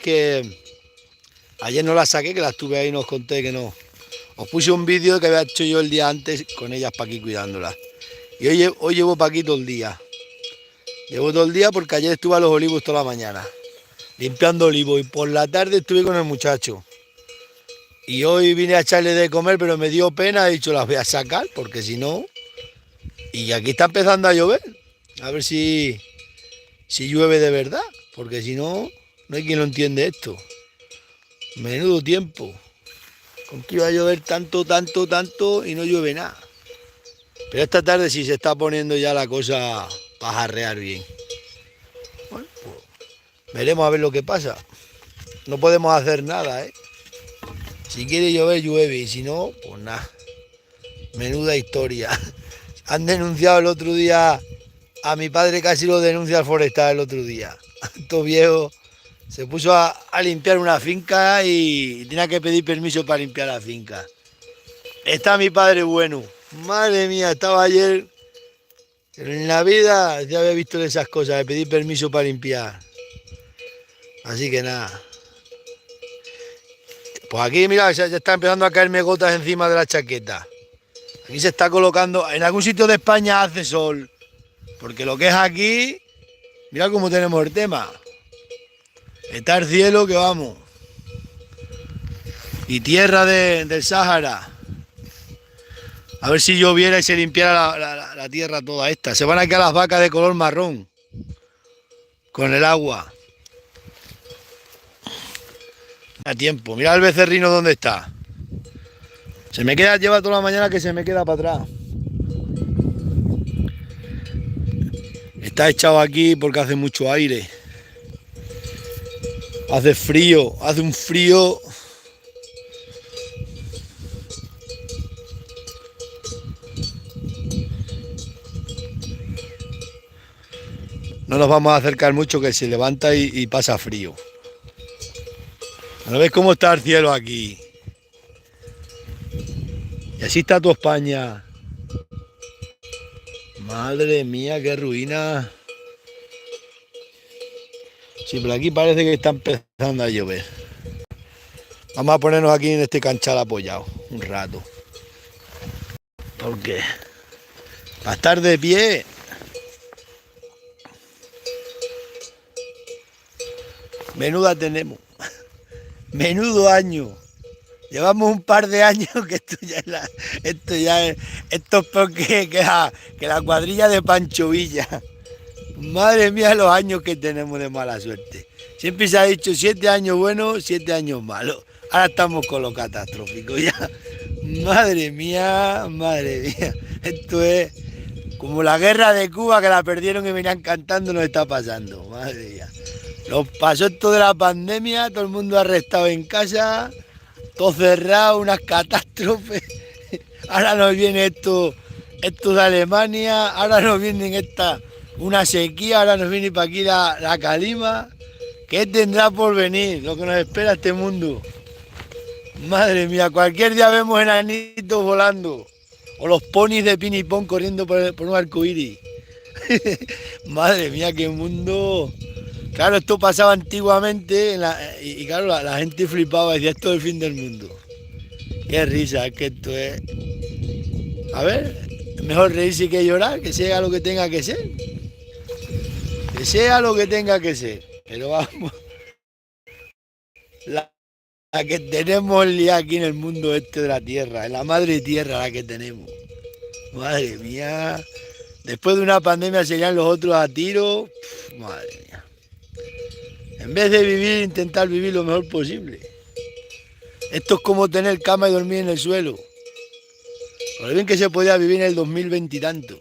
que ayer no las saqué, que las tuve ahí y no os conté que no. Os puse un vídeo que había hecho yo el día antes con ellas para aquí cuidándolas. Y hoy llevo para aquí todo el día. Llevo todo el día porque ayer estuve a los olivos toda la mañana, limpiando olivos. Y por la tarde estuve con el muchacho. Y hoy vine a echarle de comer, pero me dio pena, he dicho las voy a sacar, porque si no... Y aquí está empezando a llover. A ver si llueve de verdad, porque si no, no hay quien lo entiende esto. Menudo tiempo. Con que iba a llover tanto, tanto, tanto y no llueve nada. Pero esta tarde sí se está poniendo ya la cosa para jarrear bien. Bueno, pues veremos a ver lo que pasa. No podemos hacer nada, ¿eh? Si quiere llover, llueve. Y si no, pues nada. Menuda historia. Han denunciado el otro día a mi padre, casi lo denuncia al forestal el otro día. Estos viejos se puso a limpiar una finca y tenía que pedir permiso para limpiar la finca. Está mi padre bueno. Madre mía, estaba ayer en la vida, ya había visto esas cosas, de pedir permiso para limpiar. Así que nada. Pues aquí, mira, ya está empezando a caerme gotas encima de la chaqueta. Aquí se está colocando, en algún sitio de España hace sol. Porque lo que es aquí, mira cómo tenemos el tema. Está el cielo que vamos. Y tierra del Sáhara. A ver si lloviera y se limpiara la tierra toda esta. Se van a quedar las vacas de color marrón. Con el agua. A tiempo. Mira el becerrino dónde está. Se me queda, lleva toda la mañana que se me queda para atrás. Está echado aquí porque hace mucho aire. Hace frío, hace un frío. No nos vamos a acercar mucho que se levanta y pasa frío. ¿No ves cómo está el cielo aquí? Y así está tu España. Madre mía, qué ruina. Sí, pero aquí parece que está empezando a llover. Vamos a ponernos aquí en este canchal apoyado un rato. Porque para estar de pie. Menuda tenemos. Menudo año. Llevamos un par de años que esto es peor que la cuadrilla de Pancho Villa. Madre mía los años que tenemos de mala suerte. Siempre se ha dicho 7 años buenos, 7 años malos. Ahora estamos con lo catastrófico ya. Madre mía, madre mía. Esto es como la guerra de Cuba que la perdieron y venían cantando, nos está pasando. Madre mía. Nos pasó esto de la pandemia, todo el mundo arrestado en casa, todo cerrado, unas catástrofes. Ahora nos viene esto de Alemania, ahora nos vienen una sequía, ahora nos viene para aquí la calima. ¿Qué tendrá por venir? Lo que nos espera este mundo. Madre mía, cualquier día vemos enanitos volando. O los ponis de Pinipón corriendo por un arcoíris. Madre mía, qué mundo. Claro, esto pasaba antiguamente y claro, la gente flipaba y decía, esto es el fin del mundo. Qué risa, es que esto es... A ver, es mejor reírse que llorar, que sea lo que tenga que ser. Que sea lo que tenga que ser. Pero vamos, la que tenemos liada aquí en el mundo este de la tierra, en la madre tierra la que tenemos. Madre mía. Después de una pandemia serían los otros a tiro. Madre mía. En vez de vivir, intentar vivir lo mejor posible. Esto es como tener cama y dormir en el suelo. Por lo bien que se podía vivir en el 2020 y tanto.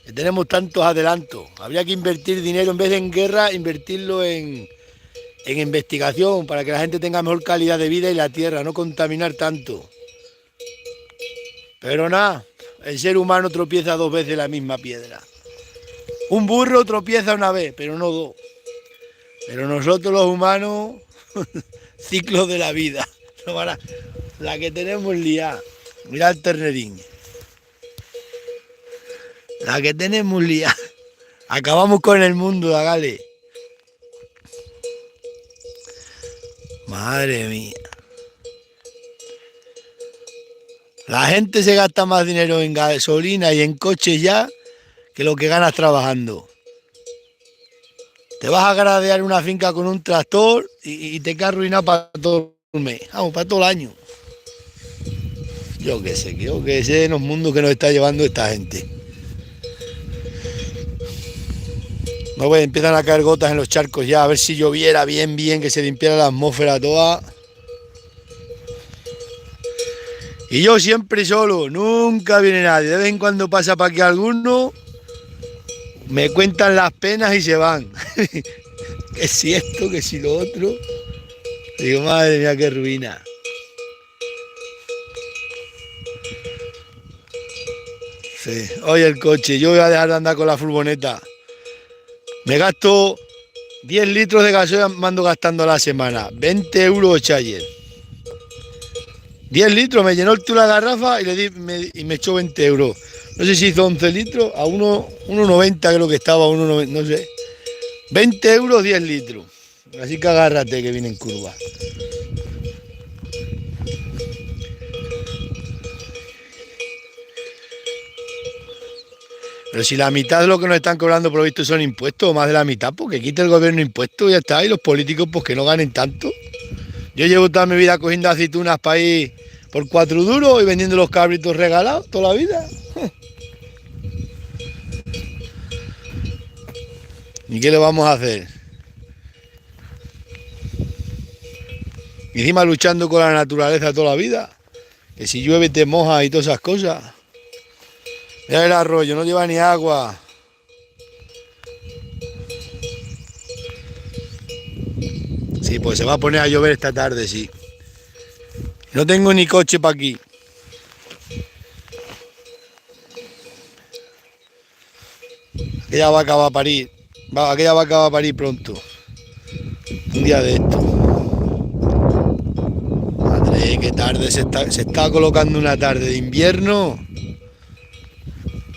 Que tenemos tantos adelantos. Habría que invertir dinero, en vez de en guerra, invertirlo en investigación para que la gente tenga mejor calidad de vida y la tierra, no contaminar tanto. Pero nada, el ser humano tropieza 2 veces la misma piedra. Un burro tropieza una vez, pero no 2. Pero nosotros los humanos, ciclos de la vida. La que tenemos liada. Mirad el ternerín. La que tenemos liada. Acabamos con el mundo, Dagale. Madre mía. La gente se gasta más dinero en gasolina y en coches ya que lo que ganas trabajando. Te vas a gradear una finca con un tractor y te quedas arruinado para todo el mes. Vamos, para todo el año. Yo qué sé en los mundos que nos está llevando esta gente. No, pues empiezan a caer gotas en los charcos ya, a ver si lloviera bien, que se limpiara la atmósfera toda. Y yo siempre solo, nunca viene nadie. De vez en cuando pasa para que alguno me cuentan las penas y se van. Que si esto, que si lo otro. Digo, madre mía, qué ruina. Sí. Oye, el coche, yo voy a dejar de andar con la furgoneta. Me gasto 10 litros de gasolina, me ando gastando a la semana. 20 euros Chayer. 10 litros, me llenó el tú la garrafa y me echó 20 euros. No sé si hizo 11 litros, a 1,90 creo que estaba, 1,90, no sé. 20 euros, 10 litros. Así que agárrate que viene en curva. Pero si la mitad de lo que nos están cobrando por lo visto son impuestos, o más de la mitad, porque quita el gobierno impuestos y ya está, y los políticos pues que no ganen tanto. Yo llevo toda mi vida cogiendo aceitunas para ir por 4 duros y vendiendo los cabritos regalados toda la vida. ¿Y qué le vamos a hacer? Y encima luchando con la naturaleza toda la vida. Que si llueve te mojas y todas esas cosas. Mira el arroyo, no lleva ni agua. Sí, pues se va a poner a llover esta tarde, sí. No tengo ni coche para aquí. Aquella vaca va a parir. Aquella vaca va a parir pronto. Un día de esto. Madre, qué tarde se está colocando una tarde de invierno.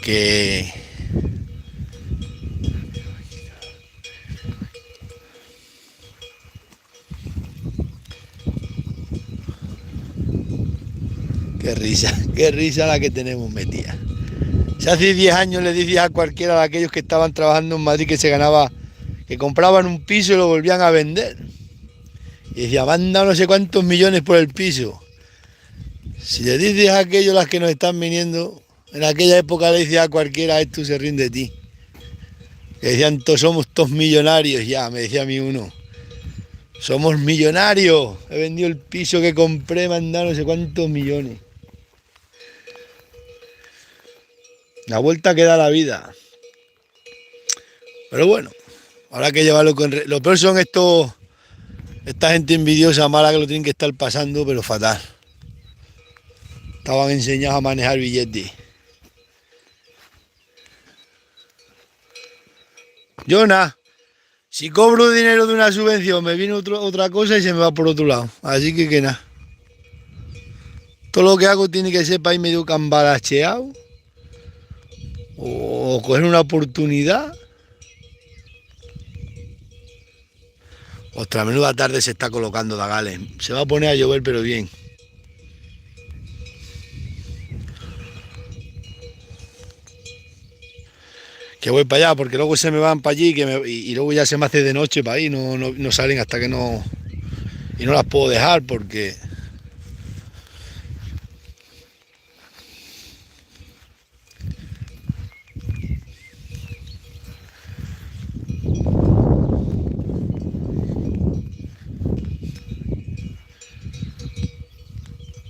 Que... qué risa la que tenemos metida. Si hace 10 años le decía a cualquiera de aquellos que estaban trabajando en Madrid que se ganaba, que compraban un piso y lo volvían a vender. Y decía, manda no sé cuántos millones por el piso. Si le dices a aquellos las que nos están viniendo, en aquella época le decía a cualquiera, esto se rinde de ti. Que decían, todos somos todos millonarios ya, me decía a mí uno. Somos millonarios, he vendido el piso que compré, manda no sé cuántos millones. La vuelta que da la vida. Pero bueno, habrá que llevarlo con... Lo peor son esta gente envidiosa, mala, que lo tienen que estar pasando, pero fatal. Estaban enseñados a manejar billetes. Yo nada. Si cobro dinero de una subvención, me viene otra cosa y se me va por otro lado. Así que nada. Todo lo que hago tiene que ser para ir medio cambalacheado. O coger una oportunidad. Ostras, menuda tarde se está colocando Dagales. Se va a poner a llover, pero bien. Que voy para allá, porque luego se me van para allí y luego ya se me hace de noche para ahí. No salen hasta que no... Y no las puedo dejar porque...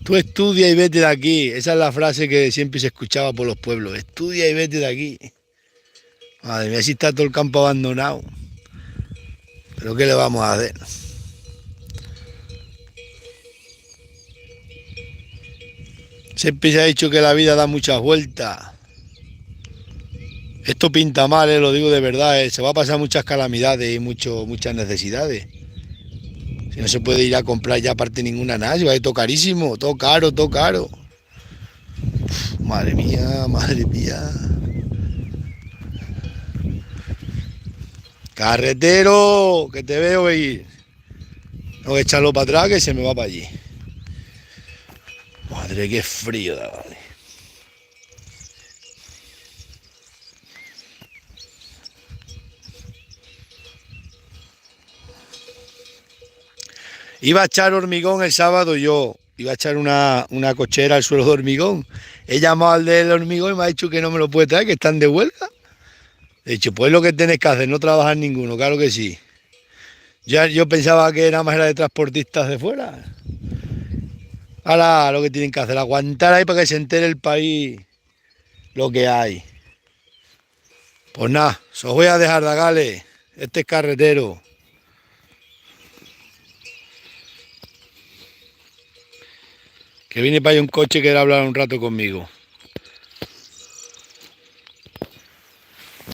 Tú estudia y vete de aquí. Esa es la frase que siempre se escuchaba por los pueblos. Estudia y vete de aquí. Madre mía, si está todo el campo abandonado. Pero ¿qué le vamos a hacer? Siempre se ha dicho que la vida da muchas vueltas. Esto pinta mal, lo digo de verdad. Se va a pasar muchas calamidades y muchas necesidades. Si no se puede ir a comprar ya aparte ninguna nada, si va a ir todo carísimo, todo caro, todo caro. Uf, madre mía, madre mía. Carretero, que te veo ir. Tengo que echarlo para atrás que se me va para allí. Madre, qué frío da, vale. Iba a echar hormigón el sábado yo. Iba a echar una cochera al suelo de hormigón. He llamado al del hormigón y me ha dicho que no me lo puede traer, que están de huelga. He dicho, pues lo que tenés que hacer, no trabajar ninguno, claro que sí. Yo pensaba que nada más era de transportistas de fuera. Ahora lo que tienen que hacer, aguantar ahí para que se entere el país lo que hay. Pues nada, os voy a dejar de Gales. Este es carretero. Que viene para allá un coche que quiere hablar un rato conmigo.